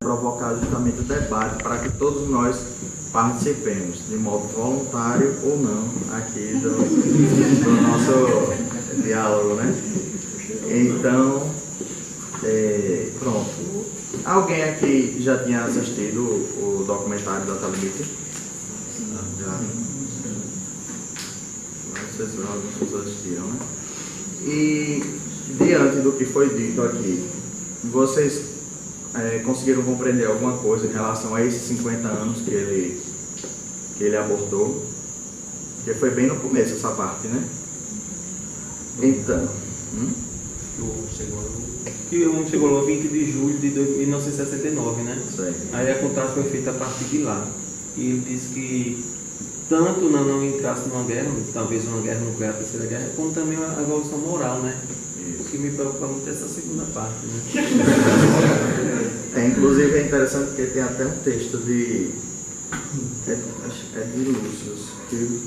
provocar justamente o debate para que todos nós participemos, de modo voluntário ou não, aqui do nosso diálogo, né? Então, pronto. Alguém aqui já tinha assistido o documentário da Limite? Já. Algumas pessoas assistiram, né? E, diante do que foi dito aqui, vocês conseguiram compreender alguma coisa em relação a esses 50 anos que ele abordou? Porque foi bem no começo essa parte, né? Então... Que um chegou no 20 de julho de 1969, né? Sei. Aí a contagem foi feita a partir de lá. E ele disse que tanto não entrasse numa guerra, talvez uma guerra nuclear, a terceira guerra, como também a evolução moral, né? O que me preocupa muito é essa segunda parte, né? Inclusive é interessante porque tem até um texto de Lúcio, que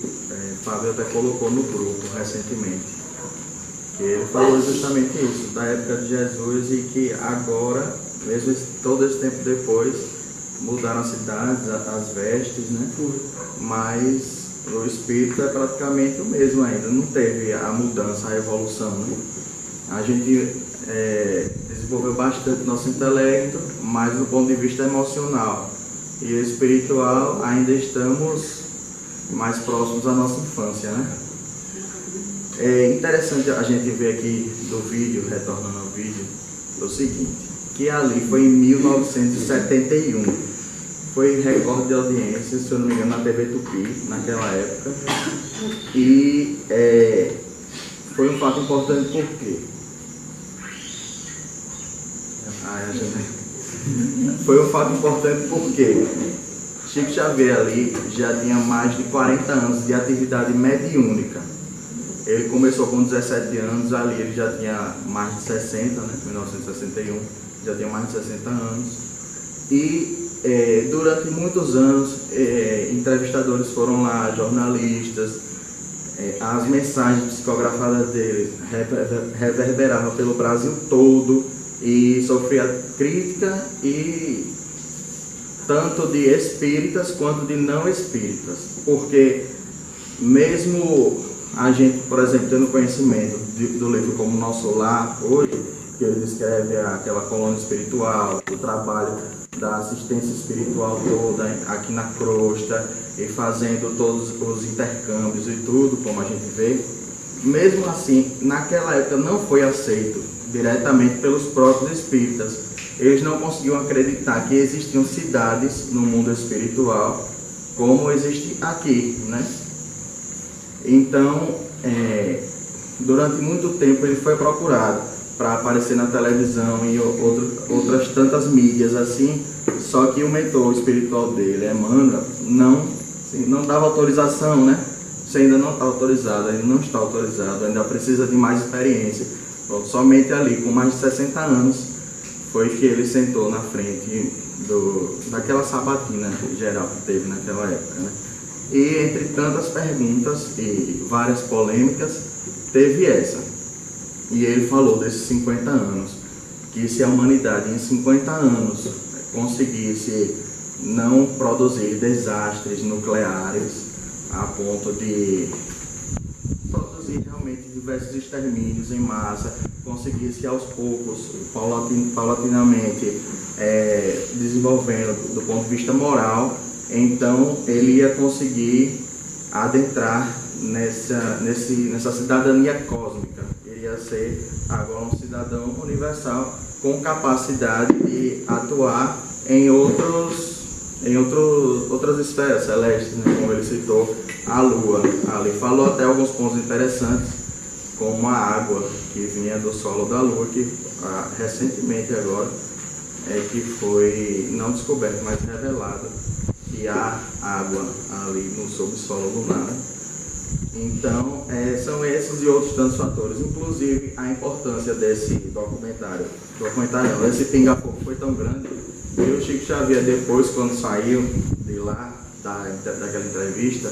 Fábio até colocou no grupo recentemente. Que ele falou justamente isso, da época de Jesus, e que agora, mesmo todo esse tempo depois, mudaram as cidades, as vestes, né? Mas o espírito é praticamente o mesmo ainda, não teve a mudança, a evolução, né? A gente desenvolveu bastante nosso intelecto, mas do ponto de vista emocional e espiritual ainda estamos mais próximos à nossa infância, né? É interessante a gente ver aqui do vídeo, retornando ao vídeo, o seguinte, que ali foi em 1971, foi recorde de audiência, se eu não me engano, na TV Tupi, naquela época, e foi um fato importante porque foi um fato importante porque Chico Xavier ali já tinha mais de 40 anos de atividade mediúnica. Ele começou com 17 anos, ali ele já tinha mais de 60, né? 1961, já tinha mais de 60 anos. E durante muitos anos, entrevistadores foram lá, jornalistas, as mensagens psicografadas dele reverberavam pelo Brasil todo e sofria crítica, e tanto de espíritas quanto de não espíritas, porque mesmo a gente, por exemplo, tendo conhecimento do livro como Nosso Lar, hoje, que ele descreve aquela colônia espiritual, o trabalho da assistência espiritual toda aqui na crosta, e fazendo todos os intercâmbios e tudo, como a gente vê, mesmo assim, naquela época não foi aceito diretamente pelos próprios espíritas. Eles não conseguiam acreditar que existiam cidades no mundo espiritual como existe aqui, né? Então, durante muito tempo ele foi procurado para aparecer na televisão e outras tantas mídias assim, só que o mentor espiritual dele, Emmanuel, não dava autorização, né? Você ainda não está autorizado, ainda não está autorizado, ainda precisa de mais experiência. Pronto, somente ali, com mais de 60 anos, foi que ele sentou na frente daquela sabatina geral que teve naquela época, né? E entre tantas perguntas e várias polêmicas, teve essa. E ele falou desses 50 anos, que se a humanidade em 50 anos conseguisse não produzir desastres nucleares a ponto de produzir realmente diversos extermínios em massa, conseguisse aos poucos, paulatinamente, desenvolvendo do ponto de vista moral, então ele ia conseguir adentrar nessa cidadania cósmica. Ele ia ser agora um cidadão universal com capacidade de atuar em outras esferas celestes, né? Como ele citou, a Lua. Ali falou até alguns pontos interessantes, como a água que vinha do solo da Lua, que recentemente agora que foi não descoberto, mas revelado, que há água ali no subsolo lunar. Então, são esses e outros tantos fatores, inclusive a importância desse documentário não, esse pinga-fogo foi tão grande, e o Chico Xavier, depois, quando saiu de lá, daquela entrevista,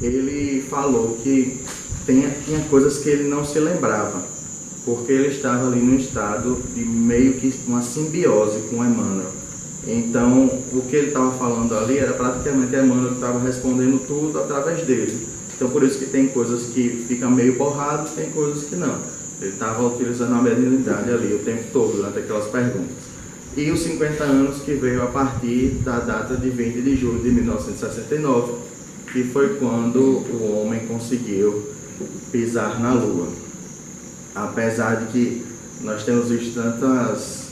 ele falou que tinha coisas que ele não se lembrava, porque ele estava ali num estado de meio que uma simbiose com Emmanuel. Então, o que ele estava falando ali era praticamente Emmanuel que estava respondendo tudo através dele. Então, por isso que tem coisas que ficam meio borradas, tem coisas que não. Ele estava utilizando a mediunidade ali o tempo todo, durante aquelas perguntas. E os 50 anos que veio a partir da data de 20 de julho de 1969, que foi quando o homem conseguiu pisar na Lua. Apesar de que nós temos visto tantas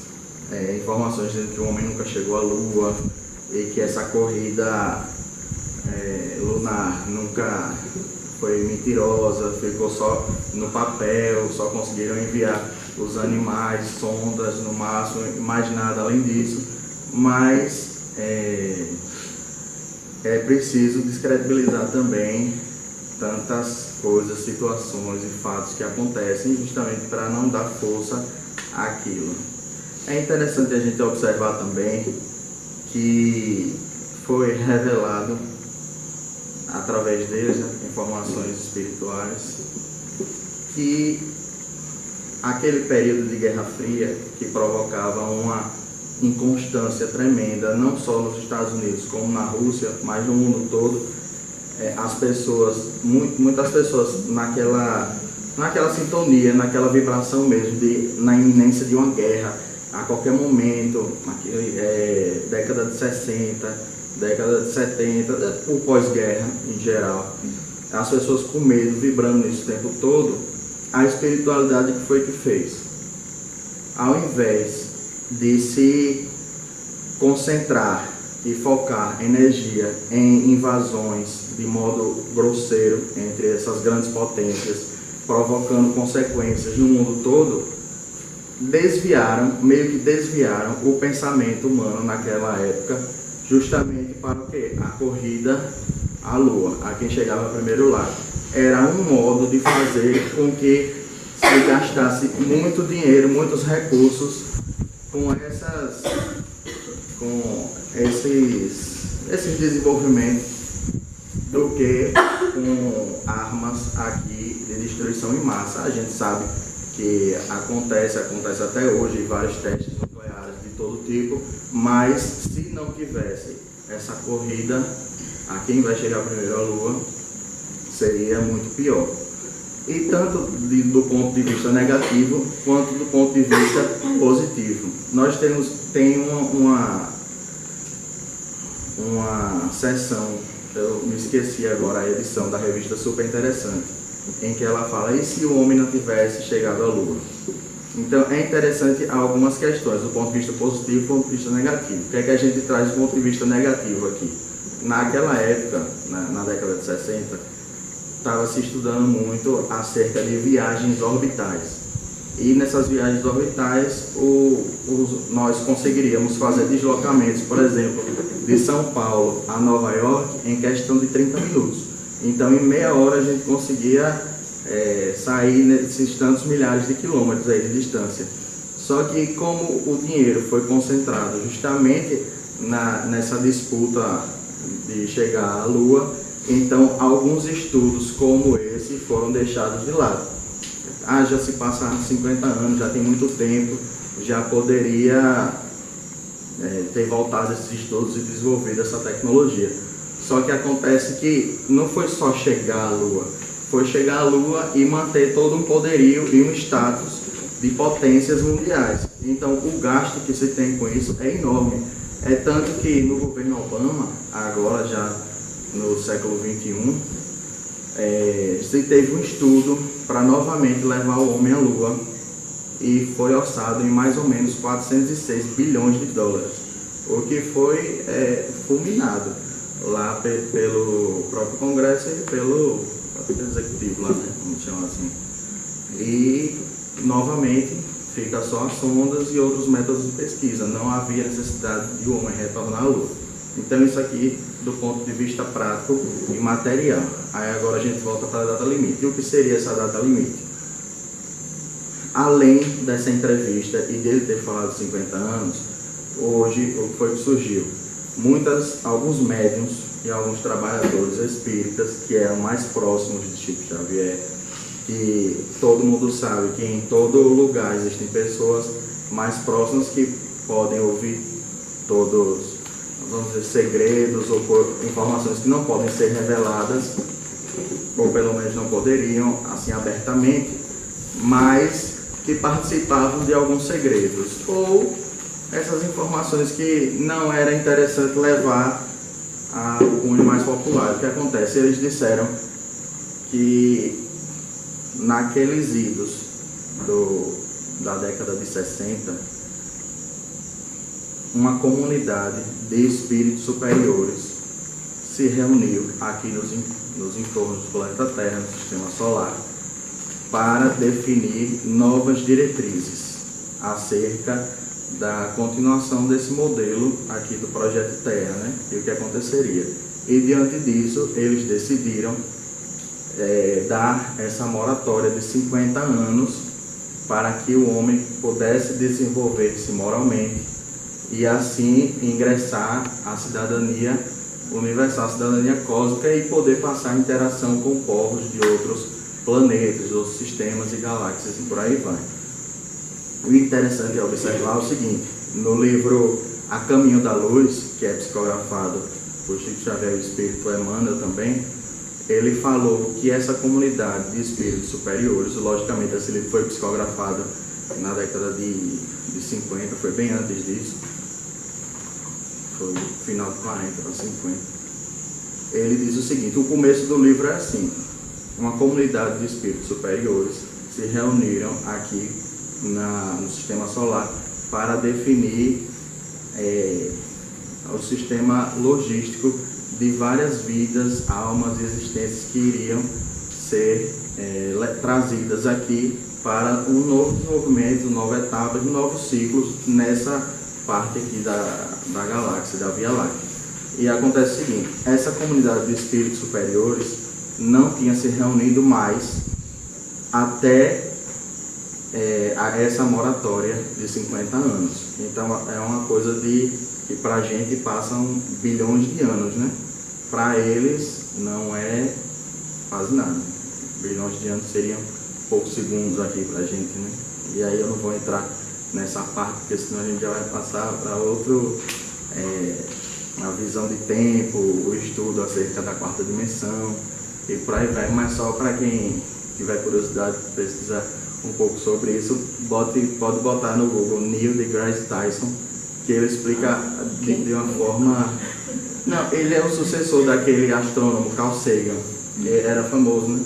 informações dizendo que o homem nunca chegou à Lua e que essa corrida lunar nunca foi mentirosa, ficou só no papel, só conseguiram enviar os animais, sondas no máximo, mais nada além disso, mas é preciso descredibilizar também tantas coisas, situações e fatos que acontecem justamente para não dar força àquilo. É interessante a gente observar também que foi revelado através deles, né, informações espirituais, que aquele período de Guerra Fria que provocava uma inconstância tremenda, não só nos Estados Unidos como na Rússia, mas no mundo todo, as pessoas, muitas pessoas naquela sintonia, naquela vibração mesmo, na iminência de uma guerra, a qualquer momento, década de 60, década de 70, o pós-guerra em geral, as pessoas com medo, vibrando isso o tempo todo. A espiritualidade que foi que fez? Ao invés de se concentrar e focar energia em invasões de modo grosseiro entre essas grandes potências, provocando consequências no mundo todo, meio que desviaram o pensamento humano naquela época, justamente para o quê? A corrida à Lua, a quem chegava primeiro lá. Era um modo de fazer com que se gastasse muito dinheiro, muitos recursos com esses desenvolvimentos do que com armas aqui de destruição em massa. A gente sabe que acontece até hoje vários testes nucleares de todo tipo, mas se não tivesse essa corrida a quem vai chegar primeiro à Lua, seria muito pior. E tanto do ponto de vista negativo quanto do ponto de vista positivo. Nós tem uma seção, eu me esqueci agora a edição da revista super interessante, em que ela fala: e se o homem não tivesse chegado à Lua? Então é interessante algumas questões do ponto de vista positivo e do ponto de vista negativo. O que é que a gente traz do ponto de vista negativo aqui? Naquela época, na década de 60, estava se estudando muito acerca de viagens orbitais. E nessas viagens orbitais, nós conseguiríamos fazer deslocamentos, por exemplo, de São Paulo a Nova York em questão de 30 minutos. Então, em meia hora, a gente conseguia sair nesses tantos milhares de quilômetros aí de distância. Só que, como o dinheiro foi concentrado justamente nessa disputa de chegar à Lua, então alguns estudos como esse foram deixados de lado. Já se passaram 50 anos, já tem muito tempo, já poderia ter voltado esses estudos e desenvolvido essa tecnologia. Só que acontece que não foi só chegar à Lua, foi chegar à Lua e manter todo um poderio e um status de potências mundiais. Então o gasto que se tem com isso é enorme. É tanto que no governo Obama, agora já no século XXI, se teve um estudo para novamente levar o homem à Lua e foi orçado em mais ou menos 406 bilhões de dólares, o que foi fulminado lá pelo próprio Congresso e pelo Executivo lá, né, vamos chamar assim. E novamente fica só as sondas e outros métodos de pesquisa, não havia necessidade de o homem retornar à Lua. Então isso aqui do ponto de vista prático e material. Aí agora a gente volta para a data limite. E o que seria essa data limite? Além dessa entrevista e dele ter falado 50 anos, hoje o que foi que surgiu? Alguns médiuns e alguns trabalhadores espíritas que eram mais próximos de Chico Xavier, que todo mundo sabe que em todo lugar existem pessoas mais próximas que podem ouvir todos, vamos dizer, segredos ou informações que não podem ser reveladas, ou pelo menos não poderiam, assim, abertamente, mas que participavam de alguns segredos, ou essas informações que não era interessante levar ao cunho mais popular. O que acontece? Eles disseram que naqueles idos da década de 60, uma comunidade de espíritos superiores se reuniu aqui nos entornos do planeta Terra, no sistema solar, para definir novas diretrizes acerca da continuação desse modelo aqui do Projeto Terra, né? E o que aconteceria. E diante disso, eles decidiram dar essa moratória de 50 anos para que o homem pudesse desenvolver-se moralmente e assim ingressar à cidadania universal, a cidadania cósmica, e poder passar a interação com povos de outros planetas, outros sistemas e galáxias e por aí vai. O interessante é observar o seguinte: no livro A Caminho da Luz, que é psicografado por Chico Xavier e o Espírito Emmanuel também, ele falou que essa comunidade de espíritos superiores, logicamente esse livro foi psicografado na década de 50, foi bem antes disso, foi no final de 40 para 50. Ele diz o seguinte: o começo do livro é assim: uma comunidade de espíritos superiores se reuniram aqui no sistema solar para definir o sistema logístico de várias vidas, almas e existências que iriam ser trazidas aqui para um novo desenvolvimento, nova etapa, novos ciclos nessa parte aqui da galáxia, da Via Láctea. E acontece o seguinte: essa comunidade de espíritos superiores não tinha se reunido mais até essa moratória de 50 anos. Então é uma coisa que para a gente passam bilhões de anos, né? Para eles não é quase nada. Bilhões de anos seriam poucos segundos aqui para a gente, né? E aí eu não vou entrar nessa parte, porque senão a gente já vai passar para outro, a visão de tempo, o estudo acerca da quarta dimensão e por aí vai. Mas só para quem tiver curiosidade de pesquisar um pouco sobre isso, pode botar no Google Neil deGrasse Tyson, que ele explica de uma forma... Não, ele é o sucessor daquele astrônomo Carl Sagan, ele era famoso, né?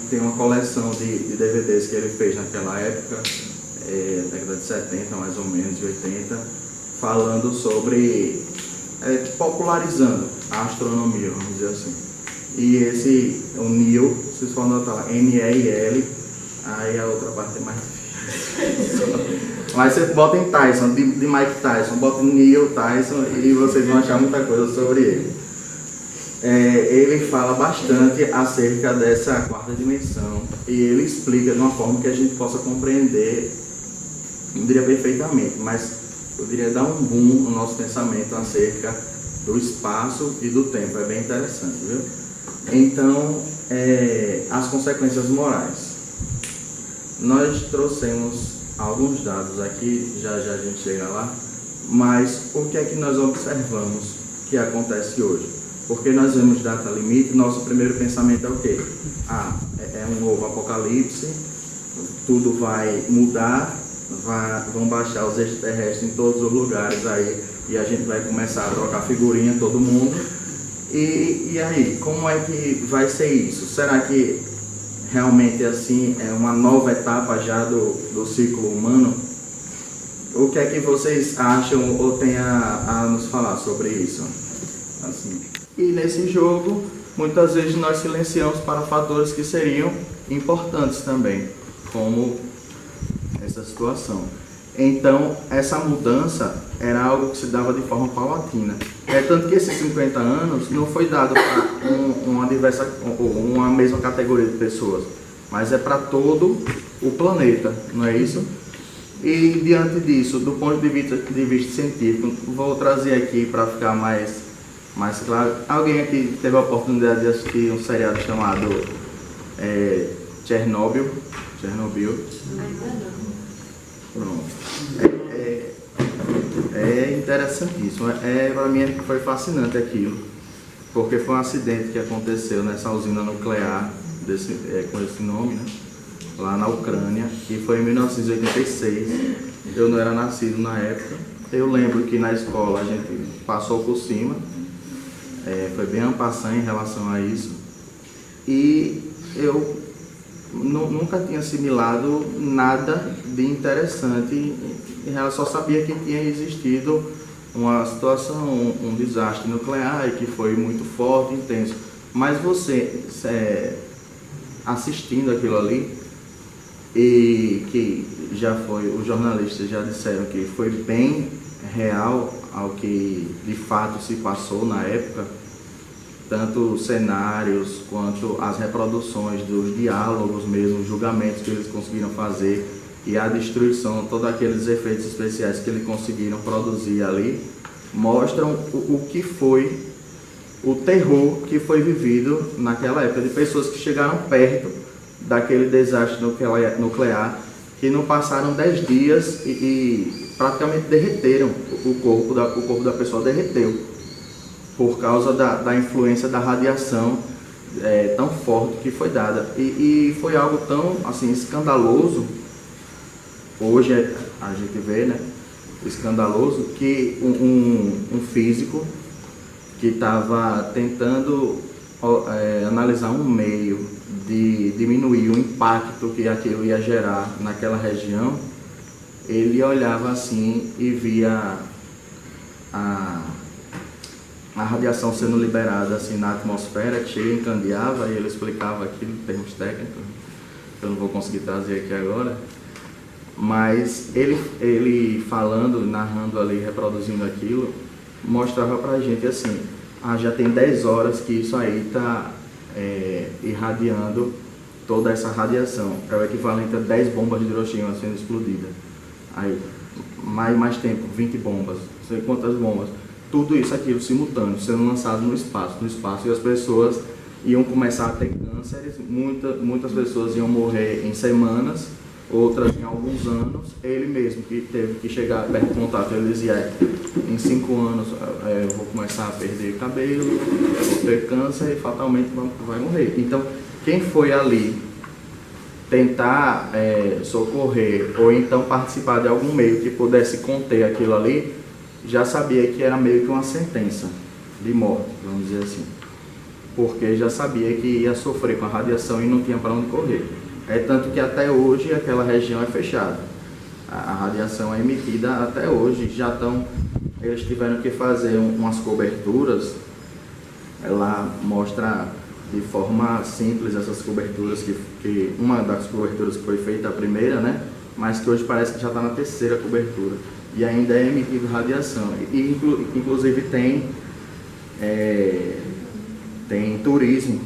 Tem uma coleção de DVDs que ele fez naquela época, década de 70 mais ou menos, de 80, falando sobre, popularizando a astronomia, vamos dizer assim. E o Neil, vocês podem notar lá, N-E-I-L, aí a outra parte é mais difícil. Mas você bota em Tyson, de Mike Tyson, bota em Neil Tyson e vocês vão achar muita coisa sobre ele. Ele fala bastante acerca dessa quarta dimensão e ele explica de uma forma que a gente possa compreender, não diria perfeitamente, mas eu diria dar um boom no nosso pensamento acerca do espaço e do tempo. É bem interessante, viu? Então, as consequências morais. Nós trouxemos alguns dados aqui, já a gente chega lá, mas o que é que nós observamos que acontece hoje? Porque nós vemos data limite, nosso primeiro pensamento é o quê? É um novo apocalipse, tudo vai mudar, vão baixar os extraterrestres em todos os lugares aí, e a gente vai começar a trocar figurinha, todo mundo. E aí, como é que vai ser isso? Será que realmente assim é uma nova etapa já do ciclo humano? O que é que vocês acham ou têm a nos falar sobre isso? Assim. E nesse jogo, muitas vezes nós silenciamos para fatores que seriam importantes também, como essa situação. Então, essa mudança era algo que se dava de forma paulatina. Tanto que esses 50 anos não foi dado para uma mesma categoria de pessoas, mas é para todo o planeta, não é isso? E diante disso, do ponto de vista científico, vou trazer aqui para ficar mais claro. Alguém aqui teve a oportunidade de assistir um seriado chamado Chernobyl? Ainda não. Pronto. interessantíssimo. Para mim foi fascinante aquilo, porque foi um acidente que aconteceu nessa usina nuclear com esse nome, né? Lá na Ucrânia, que foi em 1986. Eu não era nascido na época. Eu lembro que na escola a gente passou por cima, foi bem en passant em relação a isso, e eu nunca tinha assimilado nada de interessante, só sabia que tinha existido uma situação, um desastre nuclear e que foi muito forte, intenso. Mas você assistindo aquilo ali, e que já foi, os jornalistas já disseram que foi bem real ao que de fato se passou na época, tanto os cenários quanto as reproduções dos diálogos mesmo, os julgamentos que eles conseguiram fazer e a destruição, todos aqueles efeitos especiais que eles conseguiram produzir ali, mostram o que foi o terror que foi vivido naquela época, de pessoas que chegaram perto daquele desastre nuclear, que não passaram 10 dias e praticamente derreteram o corpo da pessoa, derreteu, por causa da influência da radiação tão forte que foi dada. E foi algo tão assim, escandaloso, hoje a gente vê, né, escandaloso, que um físico que estava tentando analisar um meio de diminuir o impacto que aquilo ia gerar naquela região, ele olhava assim e via a radiação sendo liberada assim na atmosfera, que chega, encandeava, e ele explicava aquilo em termos técnicos, que eu não vou conseguir trazer aqui agora, mas ele falando, narrando ali, reproduzindo aquilo, mostrava pra gente assim, já tem 10 horas que isso aí está irradiando toda essa radiação. É o equivalente a 10 bombas de Hiroshima sendo explodidas. Aí, mais tempo, 20 bombas, não sei quantas bombas. Tudo isso, aquilo simultâneo, sendo lançado no espaço. E as pessoas iam começar a ter cânceres, muitas pessoas iam morrer em semanas, outras em alguns anos. Ele mesmo, que teve que chegar perto do contato, ele dizia, em 5 anos eu vou começar a perder cabelo, vou ter câncer e fatalmente vai morrer. Então, quem foi ali tentar socorrer ou então participar de algum meio que pudesse conter aquilo ali, já sabia que era meio que uma sentença de morte, vamos dizer assim, porque já sabia que ia sofrer com a radiação e não tinha para onde correr. Tanto que até hoje aquela região é fechada. A radiação é emitida até hoje. Eles tiveram que fazer umas coberturas. Ela mostra de forma simples essas coberturas, que uma das coberturas que foi feita, a primeira, né? Mas que hoje parece que já está na terceira cobertura. E ainda é emitido radiação. E inclusive tem turismo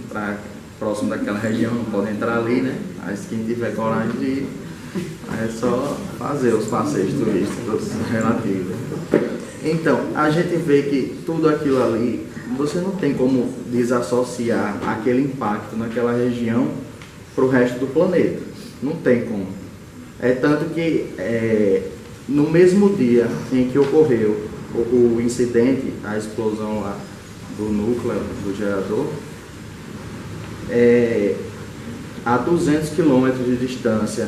próximo daquela região, não pode entrar ali, né? Mas quem tiver coragem de ir, é só fazer os passeios turísticos relativos. Então, a gente vê que tudo aquilo ali, você não tem como desassociar aquele impacto naquela região para o resto do planeta. Não tem como. Tanto que no mesmo dia em que ocorreu o incidente, a explosão lá do núcleo, do gerador, a 200 quilômetros de distância,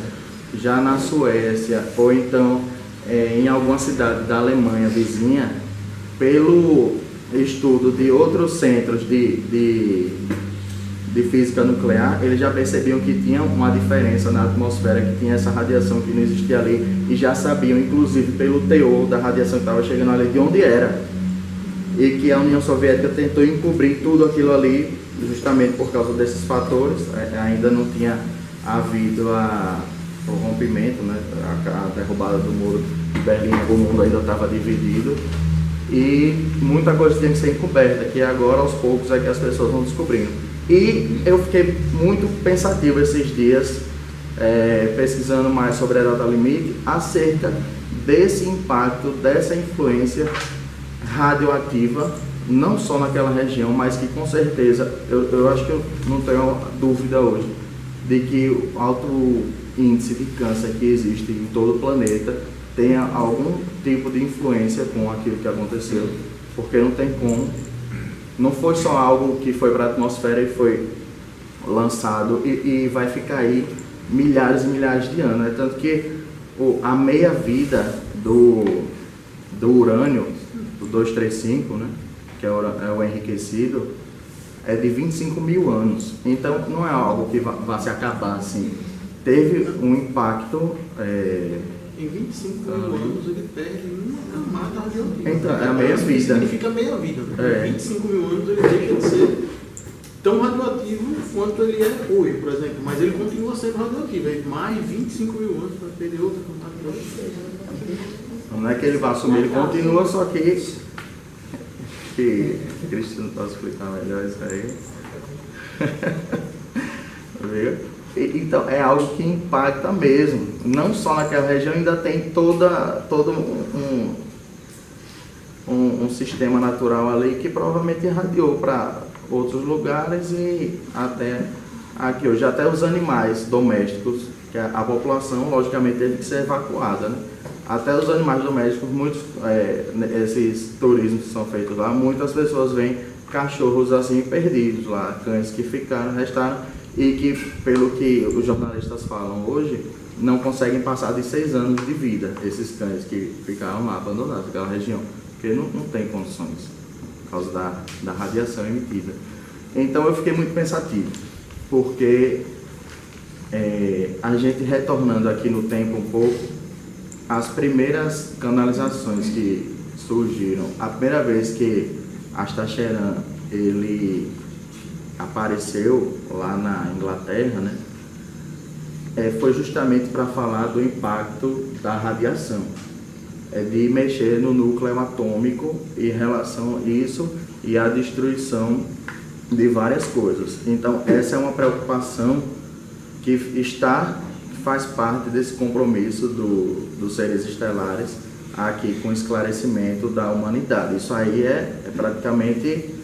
já na Suécia, ou então em alguma cidade da Alemanha vizinha, pelo estudo de outros centros de física nuclear, eles já percebiam que tinha uma diferença na atmosfera, que tinha essa radiação que não existia ali, e já sabiam, inclusive pelo teor da radiação que estava chegando ali, de onde era, e que a União Soviética tentou encobrir tudo aquilo ali, justamente por causa desses fatores. Ainda não tinha havido o rompimento, né, a derrubada do muro de Berlim, o mundo ainda estava dividido, e muita coisa tinha que ser encoberta, que agora aos poucos é que as pessoas vão descobrindo. E eu fiquei muito pensativo esses dias, pesquisando mais sobre a data limite, acerca desse impacto, dessa influência radioativa, não só naquela região, mas que com certeza, eu acho que eu não tenho dúvida hoje, de que o alto índice de câncer que existe em todo o planeta tem tipo de influência com aquilo que aconteceu, porque não tem como. Não foi só algo que foi para a atmosfera e foi lançado e vai ficar aí milhares e milhares de anos. Né? Tanto que a meia-vida do urânio, do 235, né? Que é o enriquecido, é de 25 mil anos. Então não é algo que vai se acabar assim. Teve um impacto... Em 25 mil anos ele perde uma camada radioativa. Então, é a meia-vida. Significa meia-vida. Né? Em 25 mil anos ele deixa de ser tão radioativo quanto ele é hoje, por exemplo. Mas ele continua sendo radioativo. É mais de 25 mil anos para perder outra camada radioativa. Não é que ele vai assumir, ele continua, só que Cristiano pode explicar melhor isso aí. Viu? Então é algo que impacta mesmo, não só naquela região, ainda tem todo um sistema natural ali que provavelmente irradiou para outros lugares e até aqui hoje, até os animais domésticos, que a população logicamente teve que ser evacuada, né? Até os animais domésticos, muitos, esses turismos que são feitos lá, muitas pessoas veem cachorros assim perdidos lá, cães que restaram e que, pelo que os jornalistas falam hoje, não conseguem passar de 6 anos de vida, esses cães que ficaram lá abandonados naquela região, porque não tem condições, por causa da radiação emitida. Então eu fiquei muito pensativo, porque a gente retornando aqui no tempo um pouco, as primeiras canalizações que surgiram, a primeira vez que Astacheran ele apareceu lá na Inglaterra, né, foi justamente para falar do impacto da radiação, de mexer no núcleo atômico em relação a isso e a destruição de várias coisas. Então essa é uma preocupação que faz parte desse compromisso dos seres estelares aqui com o esclarecimento da humanidade. Isso aí é praticamente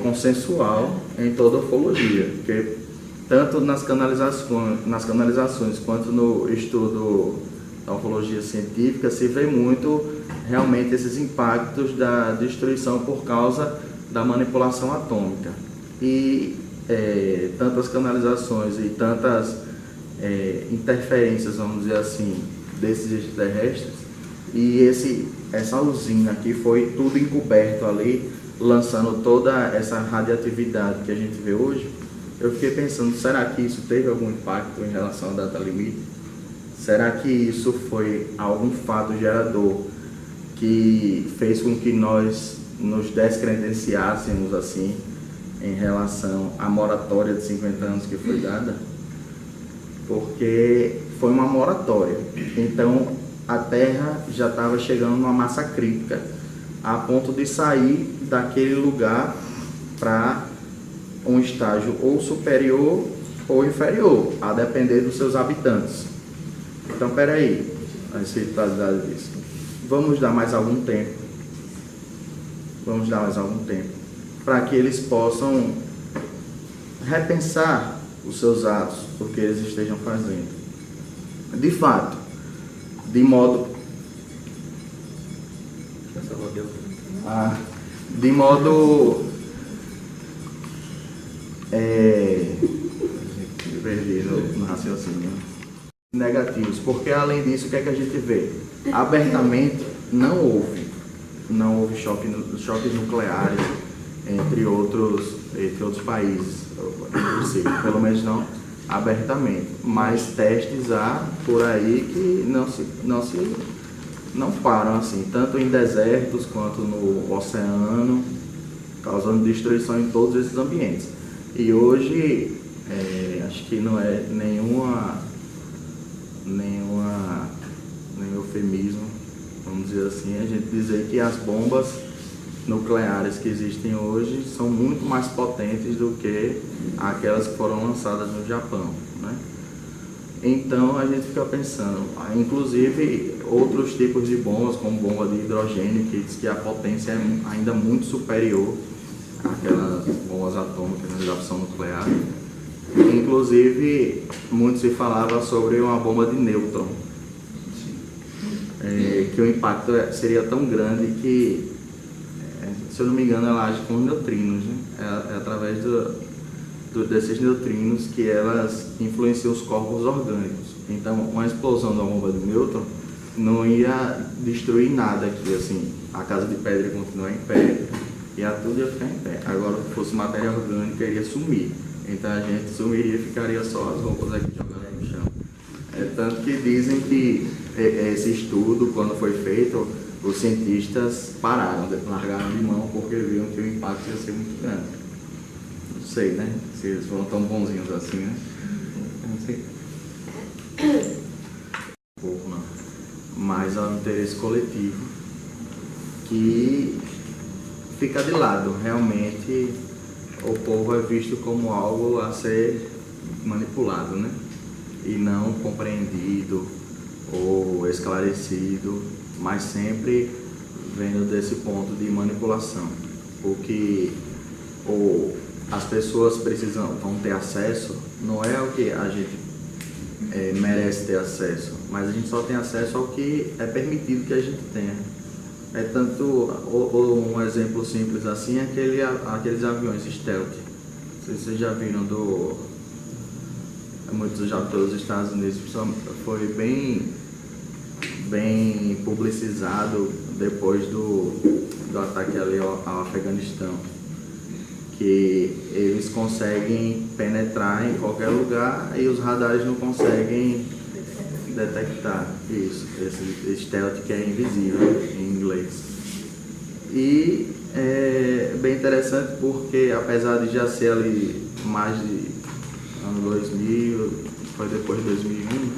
consensual em toda a ufologia, porque tanto nas canalizações quanto no estudo da ufologia científica se vê muito realmente esses impactos da destruição por causa da manipulação atômica. E tantas canalizações e tantas interferências, vamos dizer assim, desses extraterrestres, e essa usina aqui foi tudo encoberto ali, lançando toda essa radioatividade que a gente vê hoje. Eu fiquei pensando, será que isso teve algum impacto em relação à data limite? Será que isso foi algum fato gerador que fez com que nós nos descredenciássemos assim em relação à moratória de 50 anos que foi dada? Porque foi uma moratória, então a Terra já estava chegando numa massa crítica, a ponto de sair daquele lugar para um estágio ou superior ou inferior, a depender dos seus habitantes. Então, peraí, a espiritualidade disso. Vamos dar mais algum tempo. Vamos dar mais algum tempo para que eles possam repensar os seus atos, o que eles estejam fazendo. De fato, de modo perdi no raciocínio, negativos, porque além disso, o que é que a gente vê? Abertamente não houve choques nucleares entre outros países, pelo menos não abertamente, mas testes há por aí que não param assim, tanto em desertos quanto no oceano, causando destruição em todos esses ambientes. E hoje acho que não é nenhum eufemismo, vamos dizer assim, a gente dizer que as bombas nucleares que existem hoje são muito mais potentes do que aquelas que foram lançadas no Japão, né? Então a gente fica pensando, inclusive outros tipos de bombas, como bomba de hidrogênio, que diz que a potência é ainda muito superior àquelas bombas atômicas de opção nuclear. Inclusive, muito se falava sobre uma bomba de nêutron. que o impacto seria tão grande que, se eu não me engano, ela age com neutrinos, né? É através desses neutrinos que elas influenciam os corpos orgânicos. Então, uma explosão da bomba de nêutron não ia destruir nada aqui, assim, a casa de pedra ia continuar em pé, tudo ia ficar em pé. Agora, se fosse matéria orgânica, iria sumir. Então, a gente sumiria e ficaria só as roupas aqui jogando no chão. Tanto que dizem que esse estudo, quando foi feito, os cientistas pararam, largaram de mão, porque viram que o impacto ia ser muito grande. Não sei, né? Se eles foram tão bonzinhos assim, né? Eu não sei. Um pouco, não. Mas há um interesse coletivo que fica de lado. Realmente, o povo é visto como algo a ser manipulado, né? E não compreendido ou esclarecido, mas sempre vendo desse ponto de manipulação. Porque as pessoas vão ter acesso, não é o que a gente merece ter acesso, mas a gente só tem acesso ao que é permitido que a gente tenha. Tanto, um exemplo simples assim, aqueles aviões stealth. Vocês já viram muitos já pelos Estados Unidos, foi bem publicizado depois do ataque ali ao Afeganistão, que eles conseguem penetrar em qualquer lugar e os radares não conseguem detectar isso, esse stealth que é invisível em inglês. E é bem interessante porque, apesar de já ser ali mais de ano 2000, foi depois de 2001,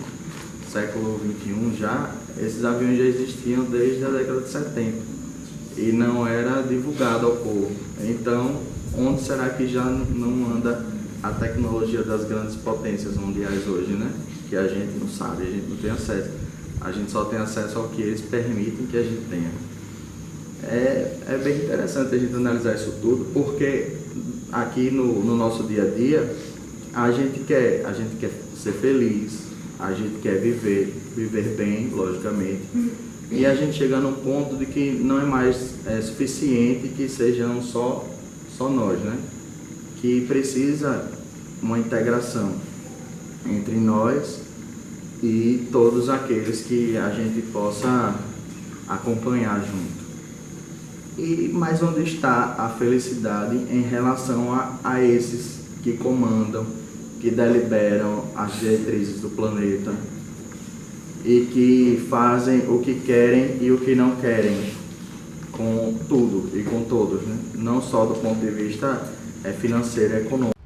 século 21 já, esses aviões já existiam desde a década de 70 e não era divulgado ao povo. Então, onde será que já não anda a tecnologia das grandes potências mundiais hoje, né? Que a gente não sabe, a gente não tem acesso. A gente só tem acesso ao que eles permitem que a gente tenha. É bem interessante a gente analisar isso tudo, porque aqui no nosso dia a dia, a gente quer ser feliz, a gente quer viver bem, logicamente, e a gente chega num ponto de que não é mais suficiente que sejamos só nós, né? Que precisa uma integração entre nós e todos aqueles que a gente possa acompanhar junto. Mas onde está a felicidade em relação a esses que comandam, que deliberam as diretrizes do planeta e que fazem o que querem e o que não querem com tudo e com todos, né? Não só do ponto de vista financeiro e econômico.